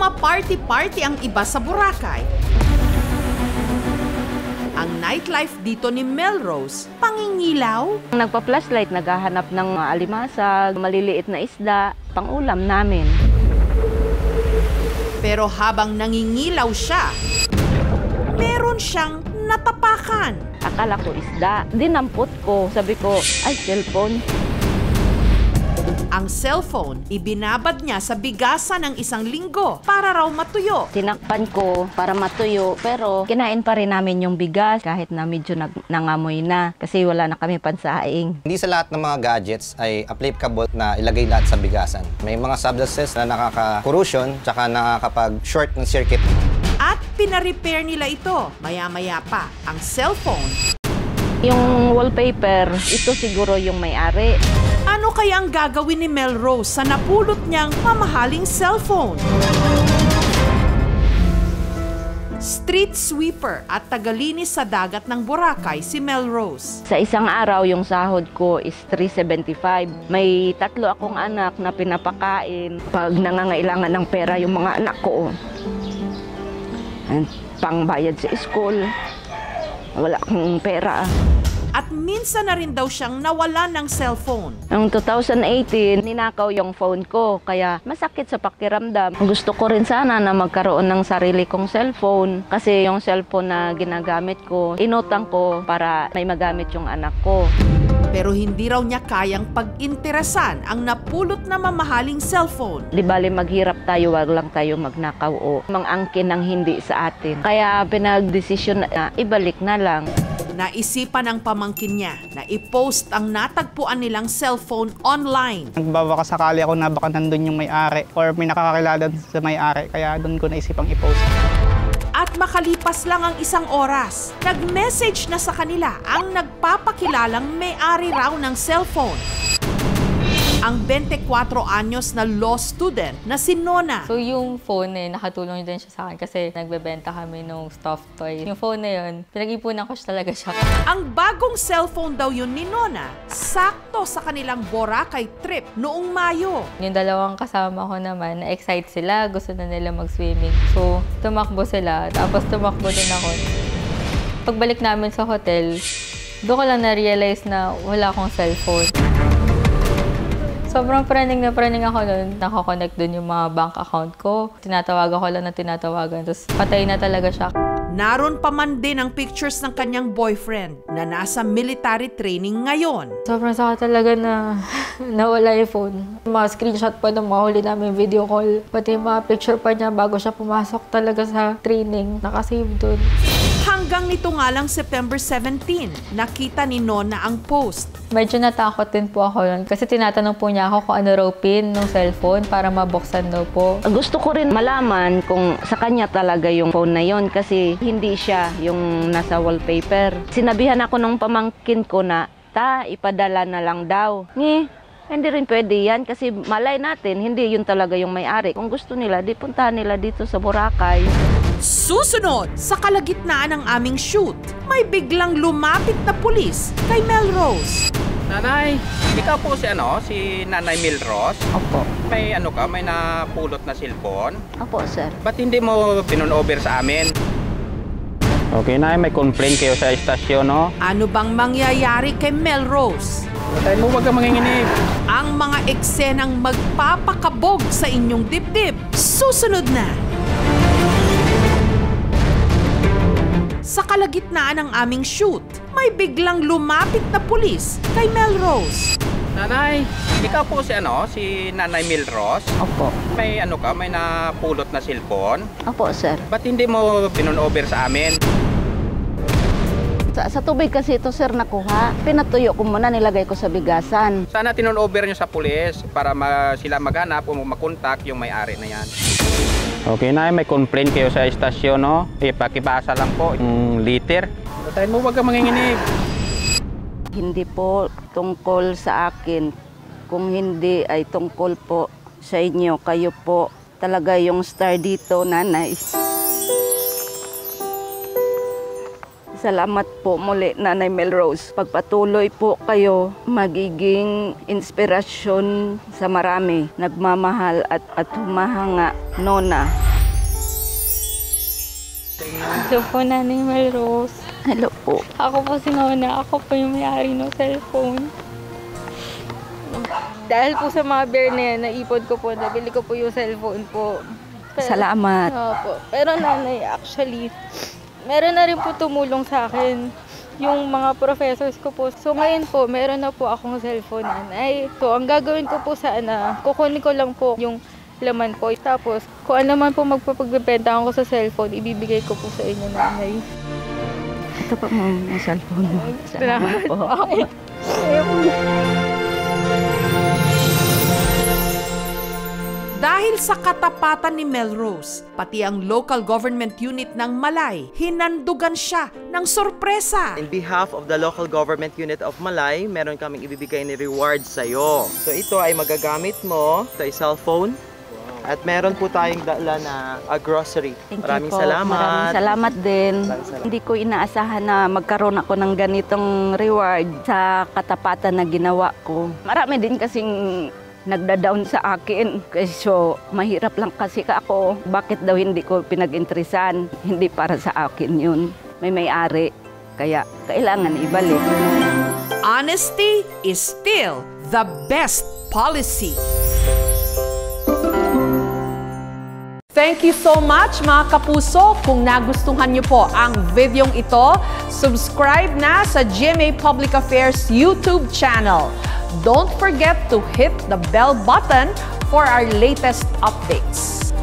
Puma-party-party ang iba sa Boracay. Ang nightlife dito ni Melrose, pangingilaw. Nagpa-flashlight, naghahanap ng alimasag, maliliit na isda, pang-ulam namin. Pero habang nangingilaw siya, meron siyang natapakan. Akala ko isda, dinampot ko. Sabi ko, ay, cellphone. Ang cellphone, ibinabad niya sa bigasan ng 1 linggo para raw matuyo. Tinakpan ko para matuyo, pero kinain pa rin namin yung bigas kahit na medyo nangamoy na kasi wala na kami pansaing. Hindi sa lahat ng mga gadgets ay applicable na ilagay lahat sa bigasan. May mga substances na nakaka-corrosion tsaka nakakapag-short ng circuit. At pina-repair nila ito. Maya-maya pa, ang cellphone. Yung wallpaper, ito siguro yung may-ari. Ano kaya ang gagawin ni Melrose sa napulot niyang mamahaling cellphone? Street sweeper at tagalinis sa dagat ng Boracay si Melrose. Sa isang araw, yung sahod ko is 375. May 3 akong anak na pinapakain. Pag nangangailangan ng pera yung mga anak ko, pangbayad sa school, wala akong pera. At minsan na rin daw siyang nawalan ng cellphone. Noong 2018, ninakaw yung phone ko, kaya masakit sa pakiramdam. Gusto ko rin sana na magkaroon ng sarili kong cellphone kasi yung cellphone na ginagamit ko, inutang ko para may magamit yung anak ko. Pero hindi raw niya kayang pag-interesan ang napulot na mamahaling cellphone. Di bali maghirap tayo, wag lang tayo magnakaw o mangangkin ng hindi sa atin. Kaya pinag-desisyon na ibalik na lang. Naisipan ng pamangkin niya na i-post ang natagpuan nilang cellphone online. Nagbabaka sakali ako na baka nandun yung may-ari or may nakakakilala sa may-ari, kaya doon ko naisipang i-post. At makalipas lang ang 1 oras, nag-message na sa kanila ang nagpapakilalang may-ari raw ng cellphone. Ang 24 anyos na law student na si Nona. So yung phone nakatulong din siya sa akin kasi nagbebenta kami ng stuffed toy. Yung phone na yun, pinag-ipunan ko talaga siya. Ang bagong cellphone daw yun ni Nona, sakto sa kanilang Boracay trip noong Mayo. Yung 2 kasama ko naman, na-excite sila, gusto na nila mag-swimming. So tumakbo sila, tapos tumakbo din ako. Pagbalik namin sa hotel, doon ko lang na-realize na wala akong cellphone. Sobrang praning ako nun. Nakakonect dun yung mga bank account ko. Tinatawagan ko lang na tinatawagan. Tapos patay na talaga siya. Naroon pa man din ang pictures ng kanyang boyfriend na nasa military training ngayon. Sobrang sakit talaga na nawala yung phone. Mga screenshot pa ng mahuli namin video call. Pati mga picture pa niya bago siya pumasok talaga sa training. Nakasave dun. Hanggang nito nga lang September 17, nakita ni Nona ang post. Medyo natakot din po ako nun kasi tinatanong po niya ako kung ano raw pin ng cellphone para mabuksan daw po. Gusto ko rin malaman kung sa kanya talaga yung phone na yon kasi hindi siya yung nasa wallpaper. Sinabihan ako nung pamangkin ko na, ipadala na lang daw. Hindi rin pwede yan kasi malay natin, hindi yun talaga yung may-ari. Kung gusto nila, di puntahan nila dito sa Boracay. Susunod, sa kalagitnaan ng aming shoot, may biglang lumapit na pulis kay Melrose. Nanay, ikaw po si Nanay Melrose? Opo. May may napulot na cellphone? Opo, sir. Ba't hindi mo pinun-over sa amin? Okay, Nay, may complaint kayo sa estasyon, no? Ano bang mangyayari kay Melrose? Patay mo, wag kang manginginig. Ang mga eksenang magpapakabog sa inyong dibdib, susunod na. Sa kalagitnaan ng aming shoot, may biglang lumapit na pulis kay Melrose. Nanay, ikaw po si Nanay Melrose? Opo. May may napulot na cellphone? Opo, sir. Ba't hindi mo pinun-over sa amin? Sa tubig kasi ito, sir, nakuha. Pinatuyo ko muna, nilagay ko sa bigasan. Sana tinun-over nyo sa pulis para sila maghanap o makontak yung may-ari na yan. Okay, Nay, may complaint kayo sa estasyon, no? Ipakibasa lang po yung liter. Patay mo, wag kang manginginig. Hindi po tungkol sa akin. Kung hindi ay tungkol po sa inyo. Kayo po talaga yung star dito, Nanay. Salamat po muli, Nanay Melrose. Pagpatuloy po kayo, magiging inspirasyon sa marami. Nagmamahal at humahanga, Nona. Hello po, Nanay Melrose. Hello po. Ako po si Nona. Ako po yung may-ari ng cellphone. Dahil po sa mga bear na yan, naipon ko po, nabili ko po yung cellphone po. Salamat. Opo. Pero nanay, actually, meron na rin po tumulong sa akin yung mga professors ko po. So ngayon po, meron na po akong cellphone, nanay. So ang gagawin ko po sana, kukunin ko lang po yung laman po. Tapos kung ano man po magpapagbebenta ko sa cellphone, ibibigay ko po sa inyo, nanay. Ito po yung cellphone mo. Salamat po. Okay. Dahil sa katapatan ni Melrose, pati ang local government unit ng Malay, hinandugan siya ng sorpresa. In behalf of the local government unit of Malay, meron kaming ibibigay ni reward sa'yo. So ito ay magagamit mo, ito ay cellphone. At meron po tayong dala na grocery. Maraming salamat. Maraming salamat din. Salamat. Hindi ko inaasahan na magkaroon ako ng ganitong reward sa katapatan na ginawa ko. Marami din kasing nagda-down sa akin. So, mahirap lang kasi ako. Bakit daw hindi ko pinag-interesan? Hindi para sa akin yun. May-ari. Kaya, kailangan ibalik. Honesty is still the best policy. Thank you so much mga kapuso. Kung nagustuhan niyo po ang videong ito, subscribe na sa GMA Public Affairs YouTube channel. Don't forget to hit the bell button for our latest updates.